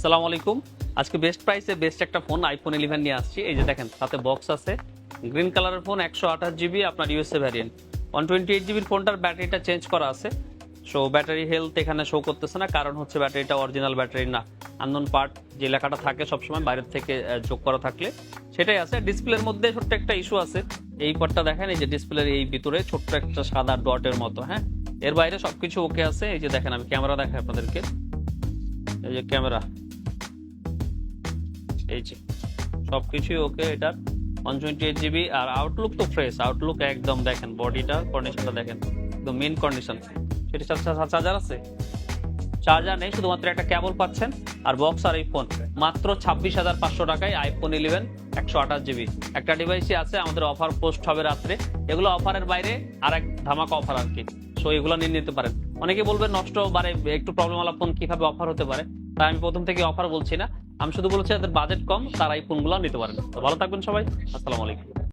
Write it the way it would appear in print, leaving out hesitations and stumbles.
আসসালামু আলাইকুম। আজকে বেস্ট প্রাইসে বেস্ট একটা ফোন আইফোন 11 নিয়ে আসছি। এই যে দেখেন, সাথে বক্স আছে, গ্রিন কালারের ফোন, 128 জিবি আপনার ইউএসএ ভ্যারিয়েন্ট। 128 জিবির ফোনটার ব্যাটারিটা চেঞ্জ করা আছে। সো ব্যাটারি হেলথ এখানে শো করতেছে না, কারণ হচ্ছে ব্যাটারিটা অরিজিনাল ব্যাটারি না। আননোন পার্ট যে লেখাটা থাকে সবসময় বাইরের থেকে যোগ করা থাকলে সেটাই আছে। ডিসপ্লের মধ্যে ছোট্ট একটা ইস্যু আছে। এই পার্টটা দেখেন, এই যে ডিসপ্লের এই ভিতরে ছোট্ট একটা সাদা ডটের মতো। হ্যাঁ, এর বাইরে সবকিছু ওকে আছে। এই যে দেখেন, আমি ক্যামেরা দেখাই আপনাদেরকে। এই যে ক্যামেরা, এই যে সবকিছুই ওকে এটার। 128 জিবি। আর আউটলুক তো ফ্রেশ, আউটলুক একদম দেখেন, বডিটা কন্ডিশনটা দেখেন, একদম মেন কন্ডিশন। সেটা চার্জার আছে? চার্জার নেই, শুধুমাত্র একটা কেবল পাচ্ছেন। আর বক্স আর এই ফোন মাত্র 26,500 টাকায় আইফোন 11 128 জিবি। একটা ডিভাইসই আছে, আমাদের অফার পোস্ট হবে রাত্রে। এগুলো অফারের বাইরে আর এক ধামাকা অফার আর কি। সো এগুলো নিয়ে নিতে পারেন। অনেকে বলবেন নষ্ট বারে একটু প্রবলেম ওয়ালা ফোন কিভাবে অফার হতে পারে, তাই আমি প্রথম থেকে অফার বলছি না। আমি শুধু বলছি যাদের বাজেট কম তারা এই ফোনগুলো নিতে পারেন। তো ভালো থাকবেন সবাই, আসসালামু আলাইকুম।